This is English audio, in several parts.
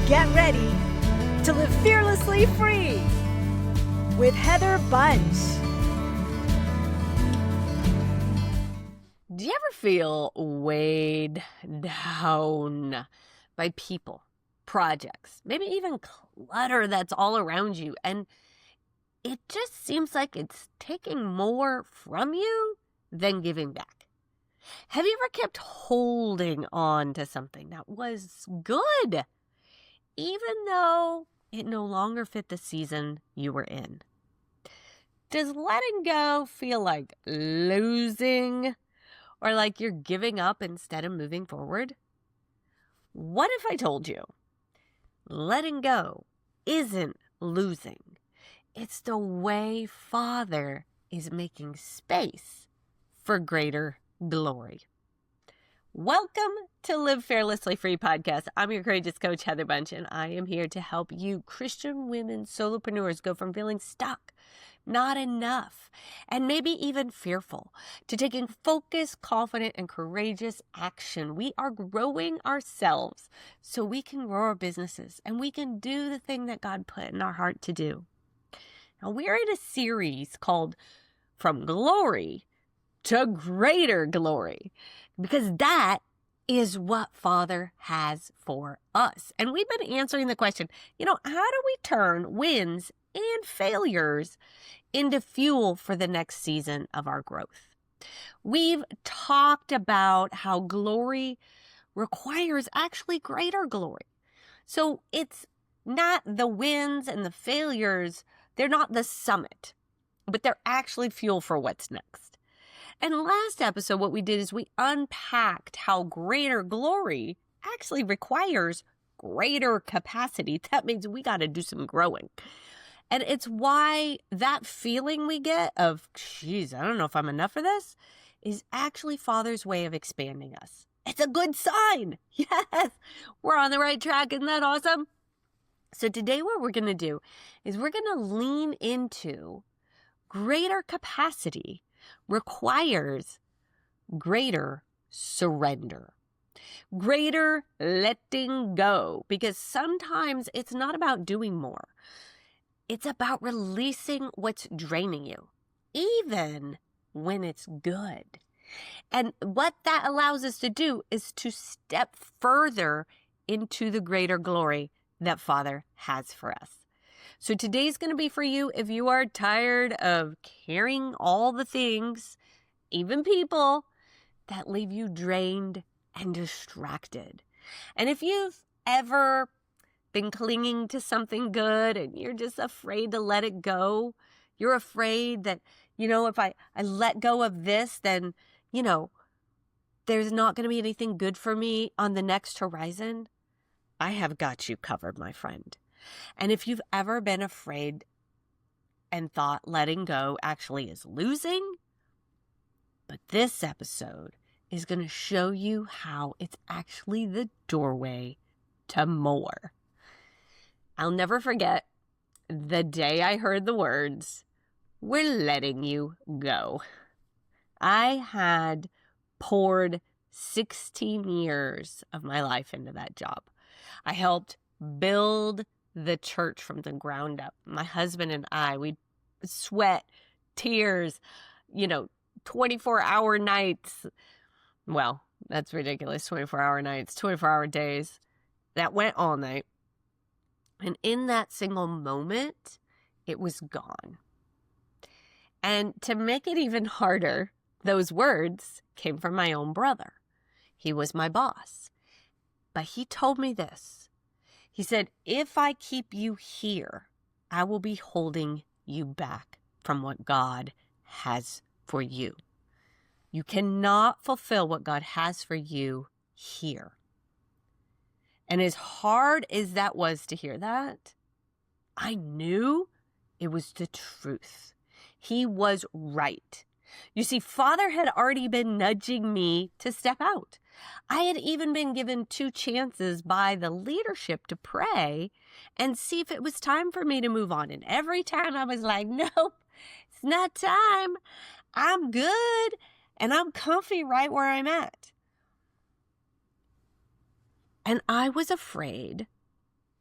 Get ready to live fearlessly free with Heather Bunch. Do you ever feel weighed down by people, projects, maybe even clutter that's all around you, and it just seems like it's taking more from you than giving back? Have you ever kept holding on to something that was good, even though it no longer fit the season you were in? Does letting go feel like losing, or like you're giving up instead of moving forward? What if I told you letting go isn't losing? It's the way Father is making space for greater glory. Welcome to Live Fearlessly Free podcast. I'm your courageous coach, Heather Bunch, and I am here to help you Christian women solopreneurs go from feeling stuck, not enough, and maybe even fearful, to taking focused, confident, and courageous action. We are growing ourselves so we can grow our businesses and we can do the thing that God put in our heart to do. Now, we're in a series called From Glory to Greater Glory, because that is what Father has for us. And we've been answering the question, how do we turn wins and failures into fuel for the next season of our growth? We've talked about how glory requires actually greater glory. So it's not the wins and the failures, they're not the summit, but they're actually fuel for what's next. And last episode, what we did is we unpacked how greater glory actually requires greater capacity. That means we got to do some growing. And it's why that feeling we get of, geez, I don't know if I'm enough for this, is actually Father's way of expanding us. It's a good sign. Yes, we're on the right track. Isn't that awesome? So today what we're going to do is we're going to lean into greater capacity requires greater surrender, greater letting go, because sometimes it's not about doing more. It's about releasing what's draining you, even when it's good. And what that allows us to do is to step further into the greater glory that Father has for us. So today's going to be for you if you are tired of carrying all the things, even people, that leave you drained and distracted. And if you've ever been clinging to something good and you're just afraid to let it go, you're afraid that, if I let go of this, then, there's not going to be anything good for me on the next horizon, I have got you covered, my friend. And if you've ever been afraid and thought letting go actually is losing, but this episode is going to show you how it's actually the doorway to more. I'll never forget the day I heard the words, "We're letting you go." I had poured 16 years of my life into that job. I helped build the church from the ground up. My husband and I, we sweat, tears, 24-hour nights. Well, that's ridiculous. 24-hour nights, 24-hour days. That went all night. And in that single moment, it was gone. And to make it even harder, those words came from my own brother. He was my boss. But he told me this. He said, if I keep you here, I will be holding you back from what God has for you. You cannot fulfill what God has for you here. And as hard as that was to hear that, I knew it was the truth. He was right. You see, Father had already been nudging me to step out. I had even been given 2 chances by the leadership to pray and see if it was time for me to move on. And every time I was like, nope, it's not time. I'm good and I'm comfy right where I'm at. And I was afraid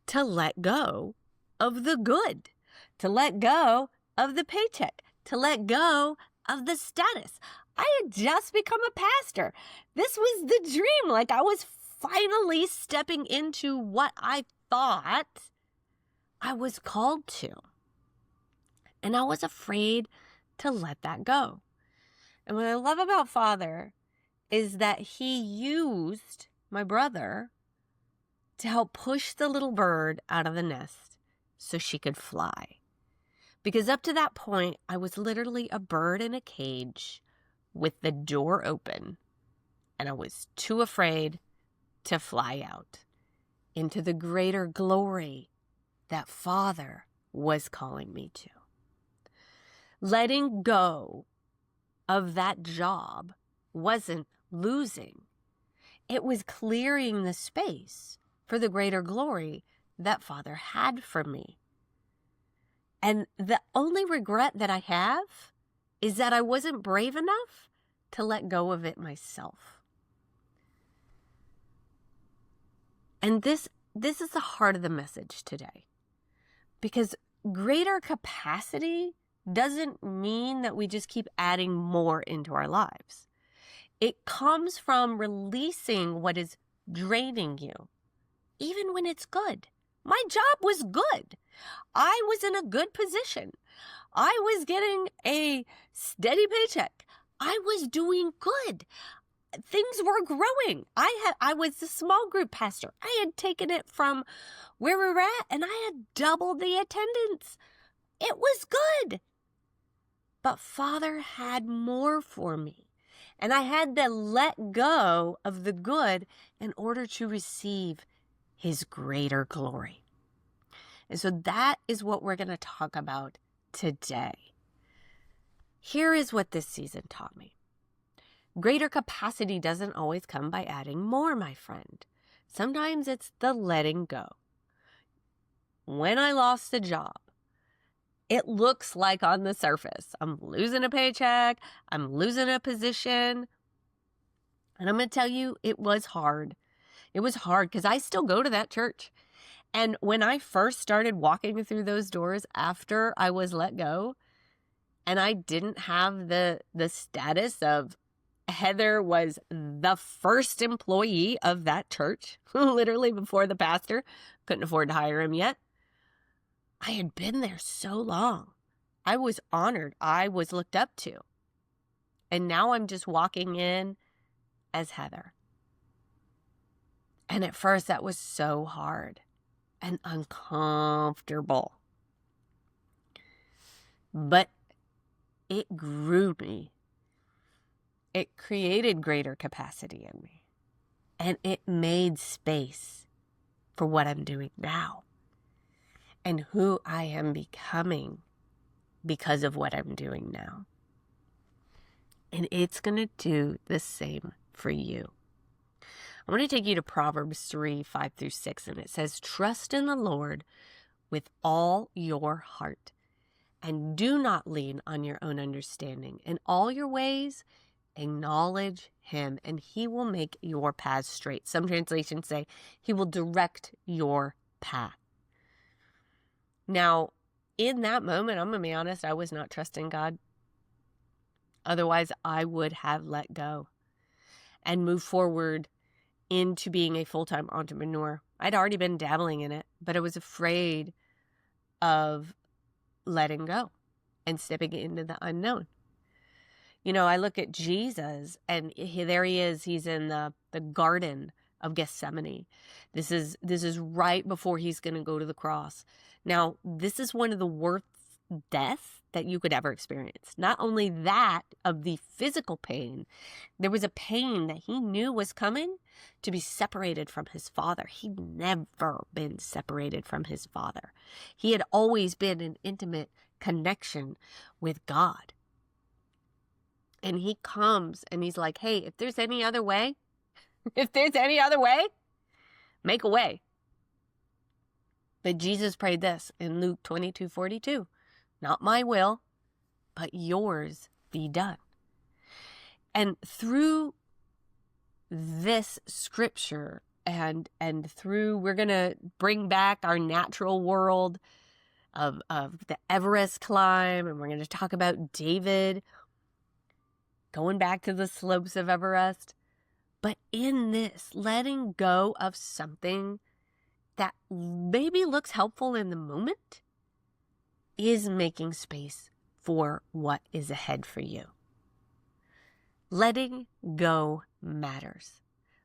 to let go of the good, to let go of the paycheck, to let go of the status. I had just become a pastor. This was the dream. Like, I was finally stepping into what I thought I was called to. And I was afraid to let that go. And what I love about Father is that he used my brother to help push the little bird out of the nest so she could fly. Because up to that point, I was literally a bird in a cage with the door open, and I was too afraid to fly out into the greater glory that Father was calling me to. Letting go of that job wasn't losing. It was clearing the space for the greater glory that Father had for me. And the only regret that I have is that I wasn't brave enough to let go of it myself. And this is the heart of the message today. Because greater capacity doesn't mean that we just keep adding more into our lives. It comes from releasing what is draining you, even when it's good. My job was good. I was in a good position. I was getting a steady paycheck. I was doing good. Things were growing. I was the small group pastor. I had taken it from where we were at, and I had doubled the attendance. It was good. But Father had more for me. And I had to let go of the good in order to receive his greater glory. And so that is what we're going to talk about today. Here is what this season taught me. Greater capacity doesn't always come by adding more, my friend. Sometimes it's the letting go. When I lost the job, it looks like on the surface, I'm losing a paycheck, I'm losing a position. And I'm going to tell you, it was hard. It was hard because I still go to that church. And when I first started walking through those doors after I was let go, and I didn't have the status of Heather was the first employee of that church, literally before the pastor, couldn't afford to hire him yet. I had been there so long. I was honored. I was looked up to. And now I'm just walking in as Heather. And at first that was so hard and uncomfortable. But it grew me. It created greater capacity in me. And it made space for what I'm doing now and who I am becoming because of what I'm doing now. And it's going to do the same for you. I want to take you to Proverbs 3, 5 through 6, and it says, "Trust in the Lord with all your heart, and do not lean on your own understanding. In all your ways, acknowledge him, and he will make your paths straight." Some translations say, he will direct your path. Now, in that moment, I'm going to be honest, I was not trusting God. Otherwise, I would have let go and moved forward into being a full-time entrepreneur. I'd already been dabbling in it, but I was afraid of letting go and stepping into the unknown. You know, I look at Jesus, and there he is. He's in the Garden of Gethsemane. This is right before he's going to go to the cross. Now, this is one of the worst deaths that you could ever experience. Not only that, of the physical pain, there was a pain that he knew was coming to be separated from his Father. He'd never been separated from his Father. He had always been in intimate connection with God. And he comes and he's like, hey, if there's any other way, make a way. But Jesus prayed this in Luke 22:42. Not my will, but yours be done. And through this scripture, and through, we're going to bring back our natural world of the Everest climb, and we're going to talk about David going back to the slopes of Everest. But in this, letting go of something that maybe looks helpful in the moment is making space for what is ahead for you. Letting go matters.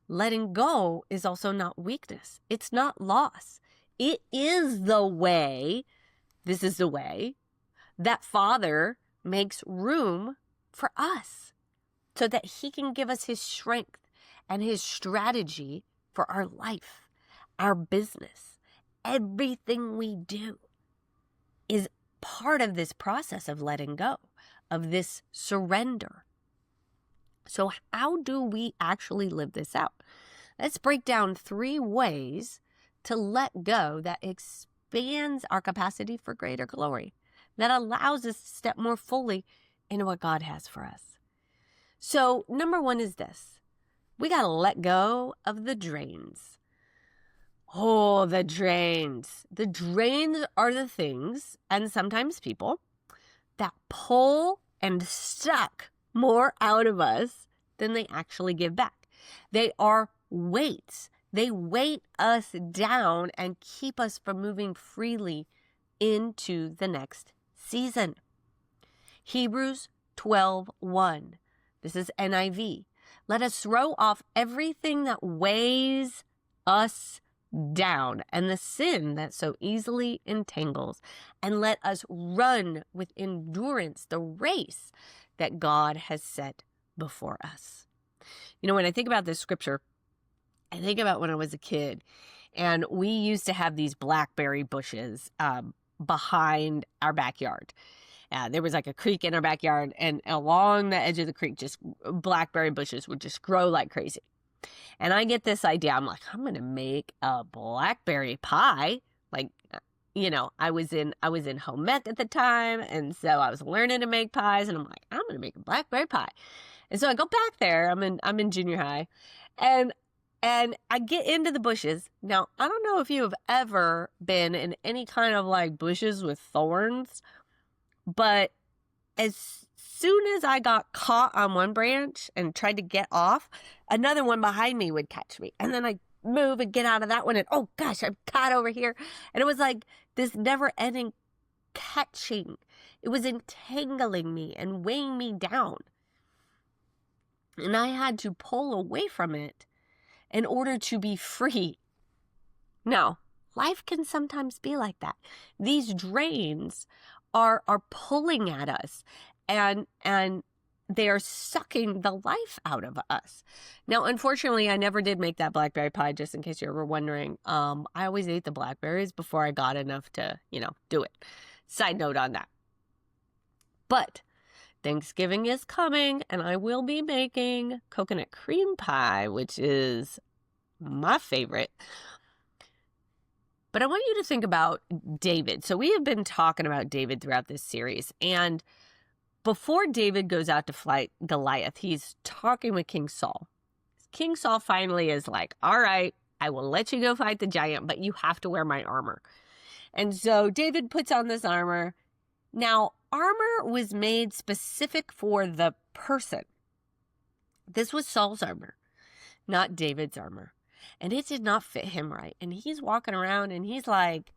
Letting go is also not weakness. It's not loss. It is the way, this is the way, that Father makes room for us so that He can give us His strength and His strategy for our life, our business. Everything we do is part of this process of letting go, of this surrender. So how do we actually live this out? Let's break down 3 ways to let go that expands our capacity for greater glory, that allows us to step more fully into what God has for us. So number 1 is this. We got to let go of the drains. Oh, the drains. The drains are the things, and sometimes people, that pull and suck more out of us than they actually give back. They are weights. They weight us down and keep us from moving freely into the next season. Hebrews 12:1. This is NIV. Let us throw off everything that weighs us down and the sin that so easily entangles, and let us run with endurance the race that God has set before us. You know, when I think about this scripture, I think about when I was a kid, and we used to have these blackberry bushes behind our backyard. There was like a creek in our backyard, and along the edge of the creek, just blackberry bushes would just grow like crazy. And I get this idea. I'm like, I'm going to make a blackberry pie. Like, you know, I was in home ec at the time, and so I was learning to make pies, and I'm like, I'm going to make a blackberry pie. And so I go back there. I'm in junior high, and I get into the bushes. Now, I don't know if you have ever been in any kind of like bushes with thorns, but as soon as I got caught on one branch and tried to get off, another one behind me would catch me. And then I move and get out of that one, and oh gosh, I'm caught over here. And it was like this never-ending catching. It was entangling me and weighing me down. And I had to pull away from it in order to be free. Now, life can sometimes be like that. These drains are pulling at us, and they are sucking the life out of us. Now, unfortunately, I never did make that blackberry pie, just in case you're ever wondering. I always ate the blackberries before I got enough to, do it. Side note on that. But Thanksgiving is coming, and I will be making coconut cream pie, which is my favorite. But I want you to think about David. So we have been talking about David throughout this series. And before David goes out to fight Goliath, he's talking with King Saul. King Saul finally is like, all right, I will let you go fight the giant, but you have to wear my armor. And so David puts on this armor. Now, armor was made specific for the person. This was Saul's armor, not David's armor. And it did not fit him right. And he's walking around and he's like,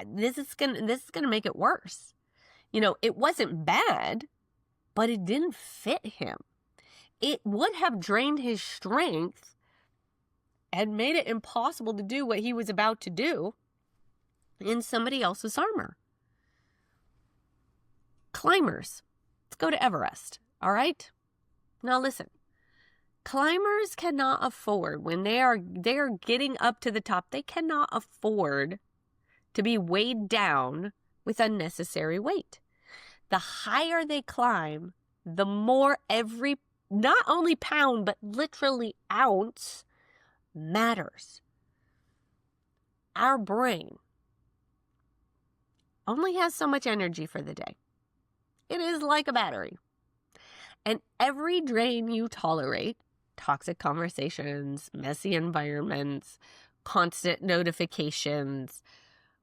this is gonna make it worse. It wasn't bad, but it didn't fit him. It would have drained his strength and made it impossible to do what he was about to do in somebody else's armor. Climbers. Let's go to Everest. All right? Now listen. Climbers cannot afford, when they are getting up to the top, they cannot afford to be weighed down with unnecessary weight. The higher they climb, the more every, not only pound, but literally ounce matters. Our brain only has so much energy for the day. It is like a battery. And every drain you tolerate toxic conversations, messy environments, constant notifications,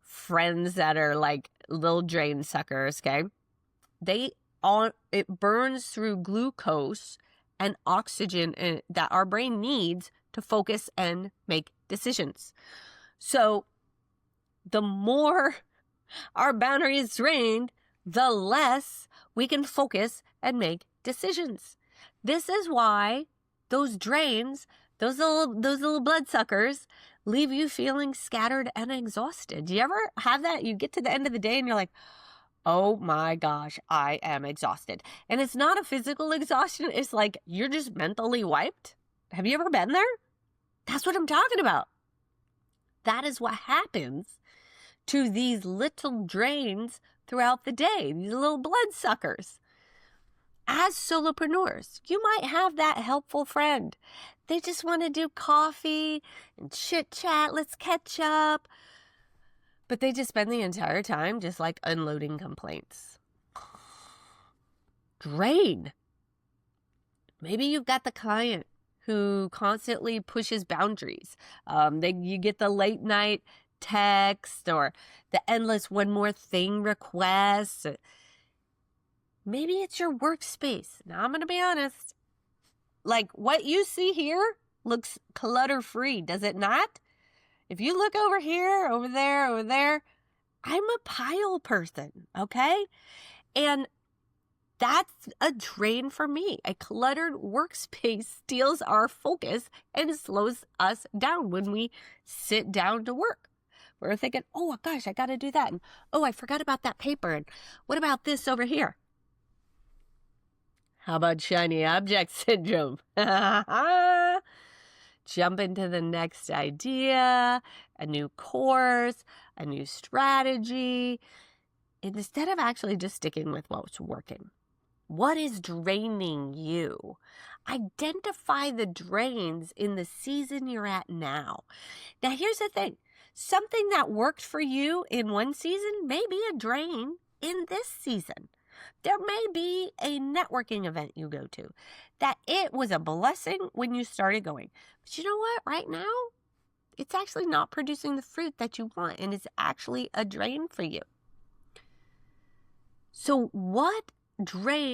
friends that are like little drain suckers, okay? It burns through glucose and oxygen that our brain needs to focus and make decisions. So the more our battery is drained, the less we can focus and make decisions. This is why those drains, those little bloodsuckers, leave you feeling scattered and exhausted. Do you ever have that? You get to the end of the day and you're like, oh my gosh, I am exhausted. And it's not a physical exhaustion. It's like you're just mentally wiped. Have you ever been there? That's what I'm talking about. That is what happens to these little drains throughout the day, these little bloodsuckers. As solopreneurs, you might have that helpful friend. They just want to do coffee and chit chat, let's catch up. But they just spend the entire time just like unloading complaints. Drain. Maybe you've got the client who constantly pushes boundaries. You get the late night text or the endless one more thing requests. Maybe it's your workspace. Now, I'm going to be honest. Like what you see here looks clutter-free, does it not? If you look over here, over there, I'm a pile person, okay? And that's a drain for me. A cluttered workspace steals our focus and slows us down when we sit down to work. We're thinking, oh gosh, I got to do that. And oh, I forgot about that paper. And what about this over here? How about shiny object syndrome? Jump into the next idea, a new course, a new strategy, instead of actually just sticking with what's working. What is draining you? Identify the drains in the season you're at now. Now, here's the thing. Something that worked for you in one season may be a drain in this season. There may be a networking event you go to that it was a blessing when you started going. But you know what? Right now, it's actually not producing the fruit that you want, and it's actually a drain for you. So what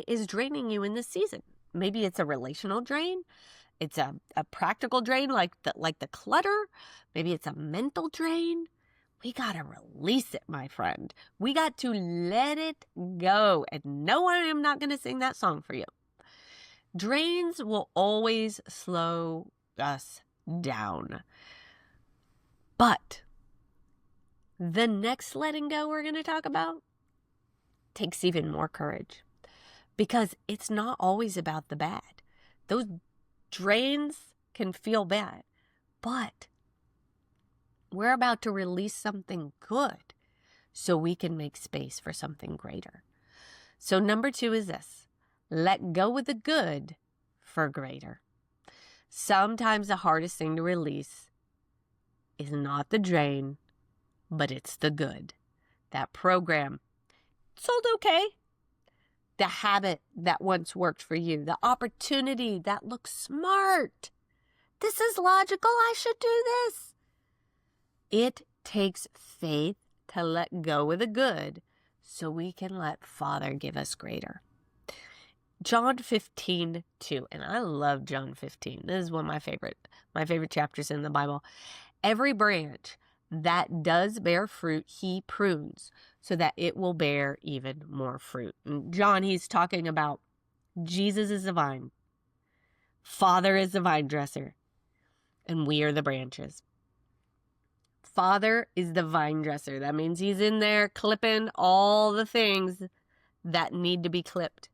is draining you in this season? Maybe it's a relational drain. It's a practical drain like the clutter. Maybe it's a mental drain. We got to release it, my friend. We got to let it go. And no, I am not going to sing that song for you. Drains will always slow us down. But the next letting go we're going to talk about takes even more courage, because it's not always about the bad. Those drains can feel bad, but we're about to release something good so we can make space for something greater. So number 2 is this: let go of the good for greater. Sometimes the hardest thing to release is not the drain, but it's the good. That program sold okay. The habit that once worked for you. The opportunity that looks smart. This is logical. I should do this. It takes faith to let go of the good so we can let Father give us greater. John 15:2, and I love John 15. This is one of my favorite chapters in the Bible. Every branch that does bear fruit, he prunes so that it will bear even more fruit. And John, he's talking about Jesus is the vine, Father is the vine dresser, and we are the branches. Father is the vine dresser. That means he's in there clipping all the things that need to be clipped.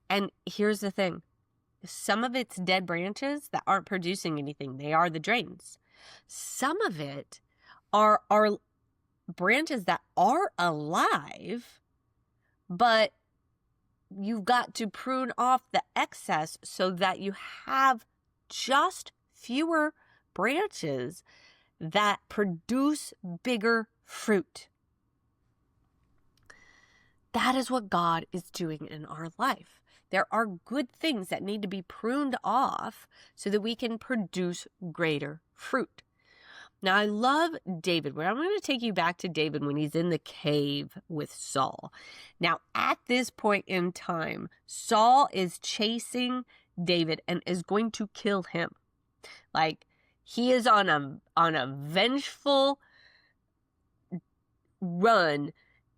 And here's the thing. Some of it's dead branches that aren't producing anything. They are the drains. Some of it are branches that are alive, but you've got to prune off the excess so that you have just fewer branches that produce bigger fruit. That is what God is doing in our life. There are good things that need to be pruned off so that we can produce greater fruit. Now, I love David. I'm going to take you back to David when he's in the cave with Saul. Now, at this point in time, Saul is chasing David and is going to kill him. Like, he is on a vengeful run,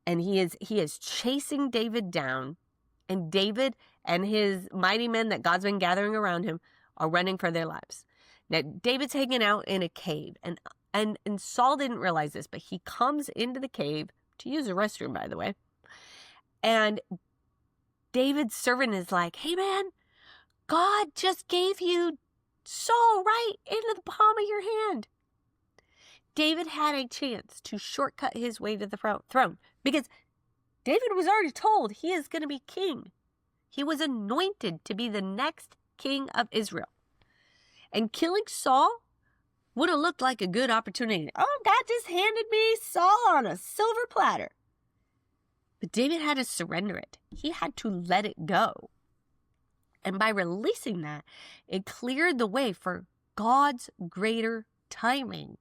and he is chasing David down, and David and his mighty men that God's been gathering around him are running for their lives. Now, David's hanging out in a cave, and Saul didn't realize this, but he comes into the cave to use the restroom, by the way. And David's servant is like, "Hey, man, God just gave you Saul right into the palm of your hand." David had a chance to shortcut his way to the throne because David was already told he is going to be king. He was anointed to be the next king of Israel. And killing Saul would have looked like a good opportunity. Oh, God just handed me Saul on a silver platter. But David had to surrender it. He had to let it go. And by releasing that, it cleared the way for God's greater timing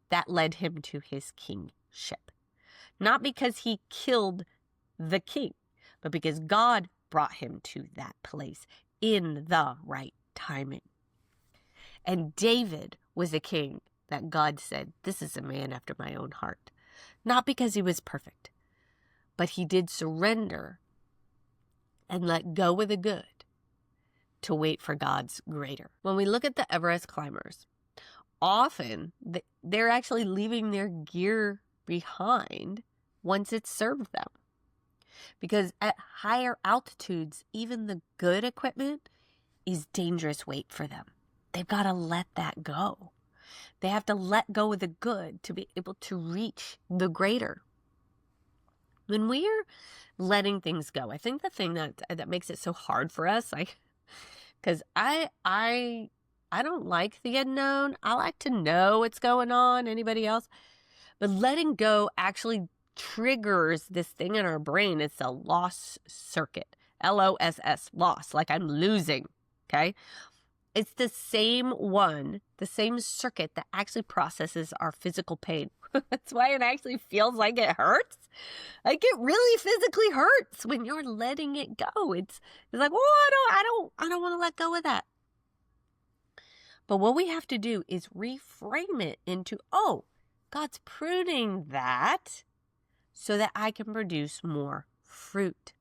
that led him to his kingship. Not because he killed the king, but because God brought him to that place in the right timing. And David was a king that God said, "This is a man after my own heart." Not because he was perfect, but he did surrender and let go of the good to wait for God's greater. When we look at the Everest climbers, often they're actually leaving their gear behind once it's served them. Because at higher altitudes, even the good equipment is dangerous weight for them. They've got to let that go. They have to let go of the good to be able to reach the greater. When we're letting things go, I think the thing that makes it so hard for us, because I don't like the unknown. I like to know what's going on. Anybody else? But letting go actually triggers this thing in our brain. It's a loss circuit. LOSS, loss, like I'm losing. Okay? It's the same circuit that actually processes our physical pain. That's why it actually feels like it hurts. Like it really physically hurts when you're letting it go. It's like, oh, I don't want to let go of that. But what we have to do is reframe it into, oh, God's pruning that so that I can produce more fruit.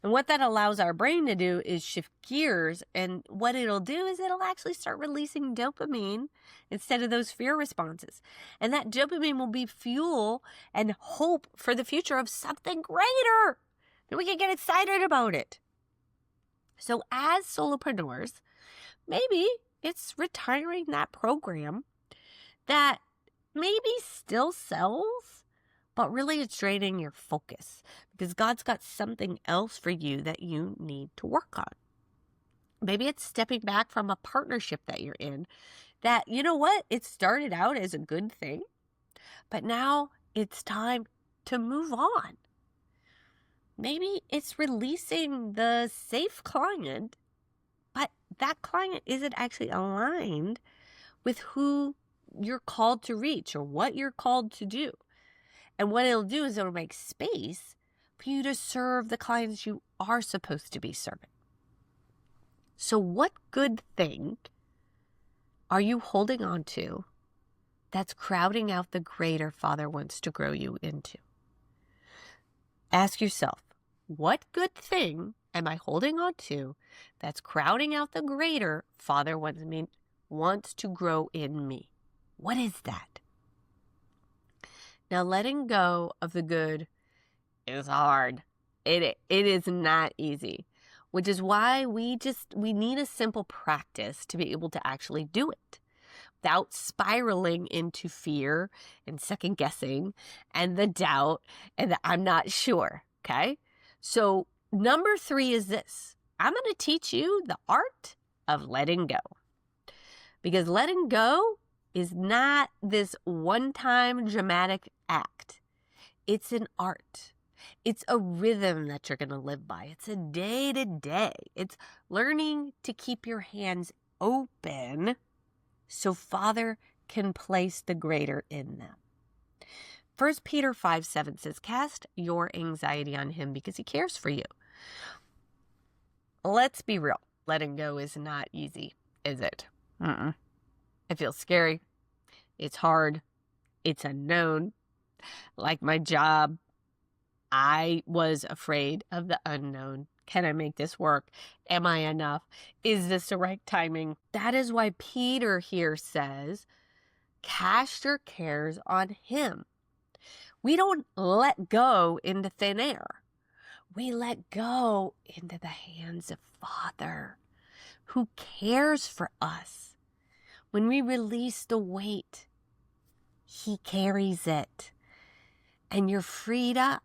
And what that allows our brain to do is shift gears. And what it'll do is it'll actually start releasing dopamine instead of those fear responses. And that dopamine will be fuel and hope for the future of something greater. And we can get excited about it. So as solopreneurs, maybe it's retiring that program that maybe still sells, but really it's draining your focus because God's got something else for you that you need to work on. Maybe it's stepping back from a partnership that you're in that, you know what, it started out as a good thing, but now it's time to move on. Maybe it's releasing the safe client, but that client isn't actually aligned with who you're called to reach or what you're called to do. And what it'll do is it'll make space for you to serve the clients you are supposed to be serving. So what good thing are you holding on to that's crowding out the greater Father wants to grow you into? Ask yourself, what good thing am I holding on to that's crowding out the greater Father wants to grow in me? What is that? Now, letting go of the good is hard. It is not easy, which is why we need a simple practice to be able to actually do it without spiraling into fear and second guessing and the doubt and the I'm not sure. Okay. So number 3 is this. I'm going to teach you the art of letting go, because letting go is not this one-time dramatic act. It's an art. It's a rhythm that you're going to live by. It's a day to day. It's learning to keep your hands open so Father can place the greater in them. 1 Peter 5:7 says, cast your anxiety on him because he cares for you. Let's be real. Letting go is not easy, is it? It feels scary. It's hard. It's unknown. Like my job, I was afraid of the unknown. Can I make this work? Am I enough? Is this the right timing? That is why Peter here says, cast your cares on him. We don't let go into thin air. We let go into the hands of Father who cares for us. When we release the weight, he carries it. And you're freed up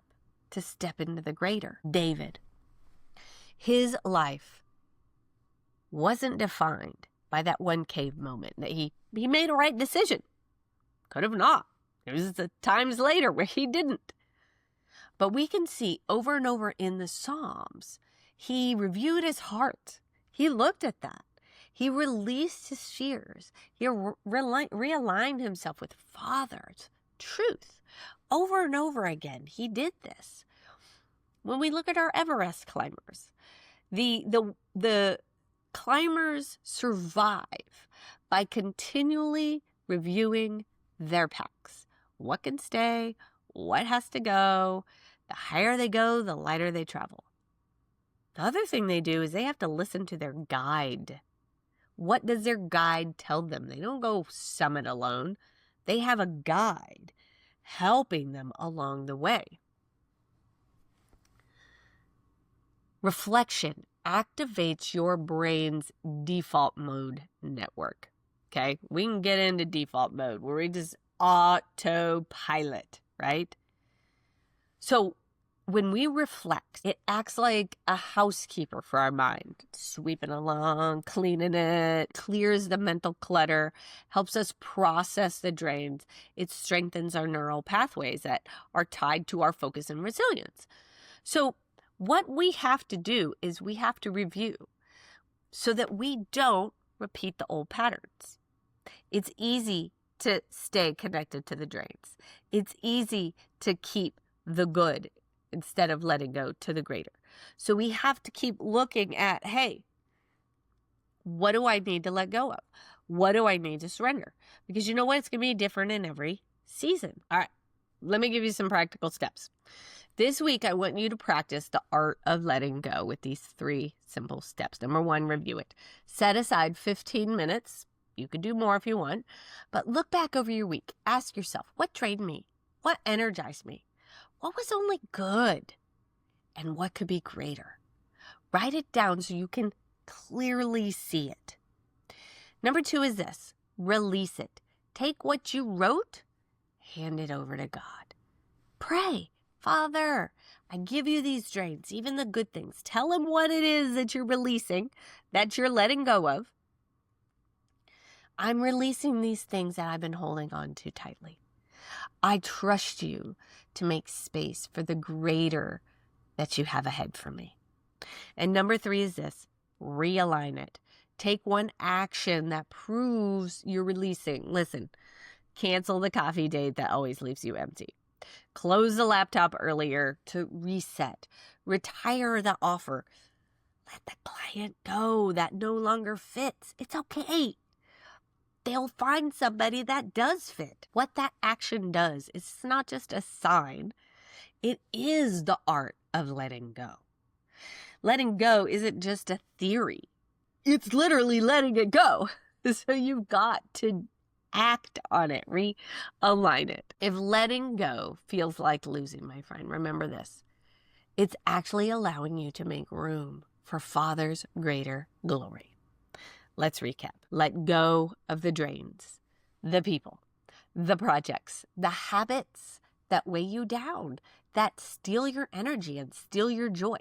to step into the greater. David, his life wasn't defined by that one cave moment that he made a right decision. Could have not. There was the times later where he didn't. But we can see over and over in the Psalms, he reviewed his heart. He looked at that. He released his fears. He realigned himself with Father's truth. Over and over again, he did this. When we look at our Everest climbers, the climbers survive by continually reviewing their packs. What can stay? What has to go? The higher they go, the lighter they travel. The other thing they do is they have to listen to their guide. What does their guide tell them? They don't go summit alone. They have a guide helping them along the way. Reflection activates your brain's default mode network. Okay, we can get into default mode where we just autopilot, right? So when we reflect, it acts like a housekeeper for our mind, sweeping along, cleaning it, clears the mental clutter, helps us process the drains. It strengthens our neural pathways that are tied to our focus and resilience. So what we have to do is we have to review so that we don't repeat the old patterns. It's easy to stay connected to the drains. It's easy to keep the good instead of letting go to the greater. So we have to keep looking at, hey, what do I need to let go of? What do I need to surrender? Because you know what? It's going to be different in every season. All right, let me give you some practical steps. This week, I want you to practice the art of letting go with these 3 simple steps. Number 1, review it. Set aside 15 minutes. You could do more if you want, but look back over your week. Ask yourself, what drained me? What energized me? What was only good? And what could be greater? Write it down so you can clearly see it. Number 2 is this, release it. Take what you wrote, hand it over to God. Pray, Father, I give you these drains, even the good things. Tell him what it is that you're releasing, that you're letting go of. I'm releasing these things that I've been holding on to tightly. I trust you to make space for the greater that you have ahead for me. And number 3 is this, realign it. Take one action that proves you're releasing. Listen, cancel the coffee date that always leaves you empty. Close the laptop earlier to reset. Retire the offer. Let the client go that no longer fits. It's okay. They'll find somebody that does fit. What that action does is not just a sign. It is the art of letting go. Letting go isn't just a theory. It's literally letting it go. So you've got to act on it, realign it. If letting go feels like losing, my friend, remember this. It's actually allowing you to make room for Father's greater glory. Let's recap. Let go of the drains, the people, the projects, the habits that weigh you down, that steal your energy and steal your joy.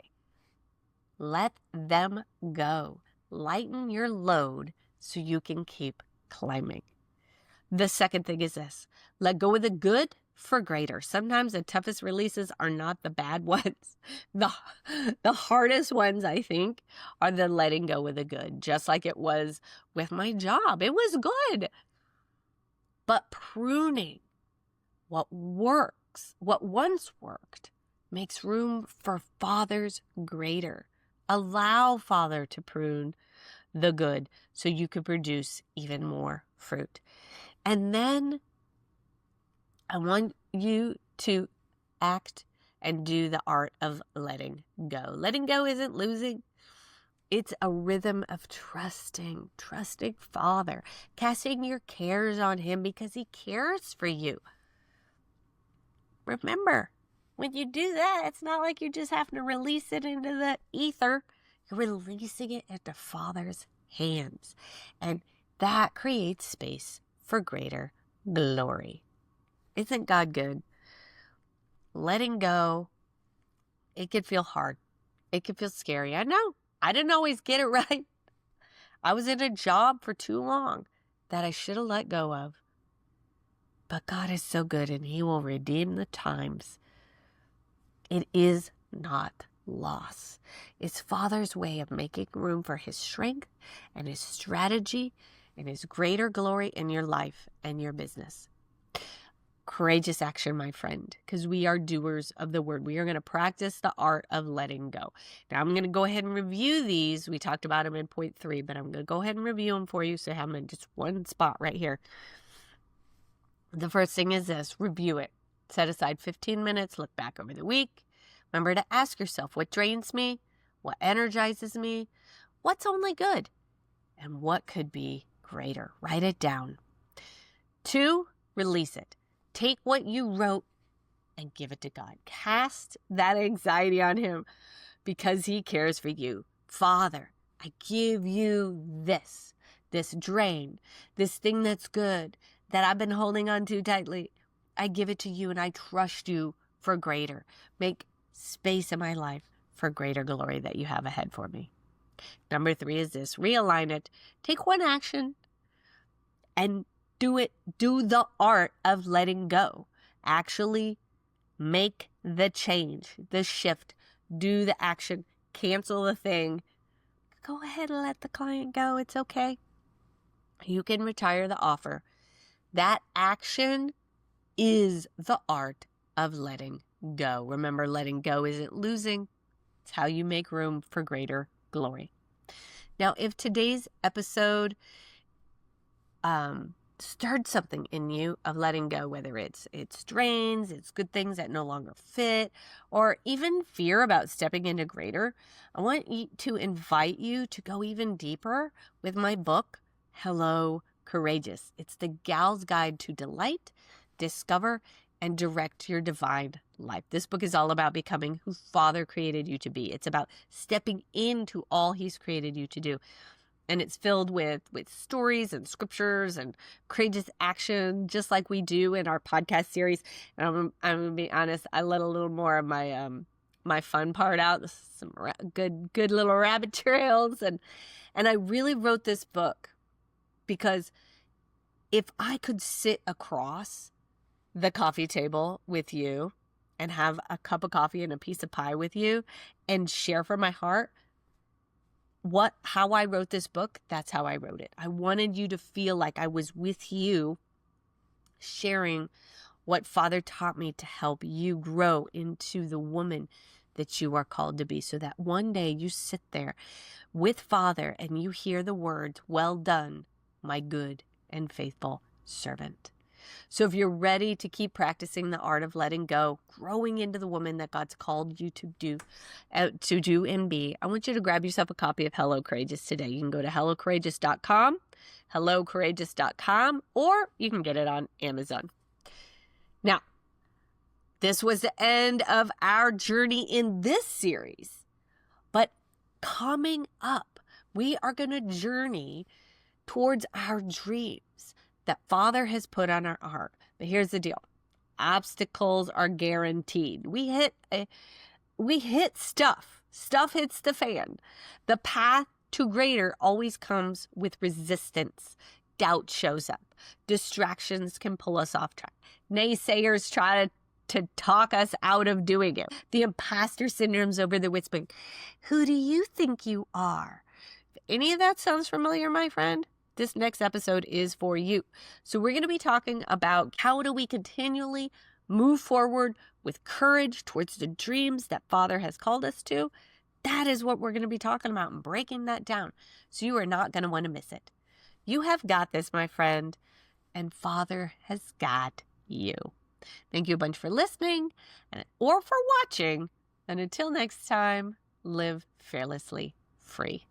Let them go. Lighten your load so you can keep climbing. The second thing is this. Let go of the good for greater. Sometimes the toughest releases are not the bad ones. The hardest ones, I think, are the letting go of the good, just like it was with my job. It was good. But pruning what works, what once worked, makes room for Father's greater. Allow Father to prune the good so you could produce even more fruit. And then I want you to act and do the art of letting go. Letting go isn't losing. It's a rhythm of trusting Father, casting your cares on Him because He cares for you. Remember, when you do that, it's not like you just have to release it into the ether. You're releasing it into Father's hands. And that creates space for greater glory. Isn't God good? Letting go, it could feel hard. It could feel scary. I know. I didn't always get it right. I was in a job for too long that I should have let go of. But God is so good and He will redeem the times. It is not loss. It's Father's way of making room for His strength and His strategy and His greater glory in your life and your business. Courageous action, my friend, because we are doers of the word. We are going to practice the art of letting go. Now, I'm going to go ahead and review these. We talked about them in point 3, but I'm going to go ahead and review them for you so I have them in just one spot right here. The first thing is this: review it. Set aside 15 minutes, look back over the week. Remember to ask yourself, what drains me? What energizes me? What's only good? And what could be greater? Write it down. 2, release it. Take what you wrote and give it to God. Cast that anxiety on Him because He cares for you. Father, I give you this drain, this thing that's good that I've been holding on to tightly. I give it to you and I trust you for greater. Make space in my life for greater glory that you have ahead for me. Number 3 is this: realign it. Take one action and do it. Do the art of letting go. Actually make the change, the shift, do the action, cancel the thing. Go ahead and let the client go. It's okay. You can retire the offer. That action is the art of letting go. Remember, letting go isn't losing. It's how you make room for greater glory. Now, if today's episode stirred something in you of letting go, whether it's drains, it's good things that no longer fit, or even fear about stepping into greater, I want to invite you to go even deeper with my book, Hello Courageous. It's the gal's guide to delight, discover, and direct your divine life. This book is all about becoming who Father created you to be. It's about stepping into all He's created you to do. And it's filled with stories and scriptures and courageous action, just like we do in our podcast series. And I'm going to be honest, I let a little more of my my fun part out. Some good little rabbit trails. And I really wrote this book because if I could sit across the coffee table with you and have a cup of coffee and a piece of pie with you and share from my heart, how I wrote this book, that's how I wrote it. I wanted you to feel like I was with you, sharing what Father taught me to help you grow into the woman that you are called to be, so that one day you sit there with Father and you hear the words, "Well done, my good and faithful servant." So if you're ready to keep practicing the art of letting go, growing into the woman that God's called you to do and be, I want you to grab yourself a copy of Hello Courageous today. You can go to HelloCourageous.com, HelloCourageous.com, or you can get it on Amazon. Now, this was the end of our journey in this series, but coming up, we are going to journey towards our dreams that Father has put on our heart. But here's the deal. Obstacles are guaranteed. We hit stuff. Stuff hits the fan. The path to greater always comes with resistance. doubt shows up. Distractions can pull us off track. Naysayers try to talk us out of doing it. The imposter syndrome's over there whispering, who do you think you are? If any of that sounds familiar, my friend, this next episode is for you. So we're going to be talking about how do we continually move forward with courage towards the dreams that Father has called us to. That is what we're going to be talking about and breaking that down. So you are not going to want to miss it. You have got this, my friend, and Father has got you. Thank you a bunch for listening or for watching. And until next time, live fearlessly free.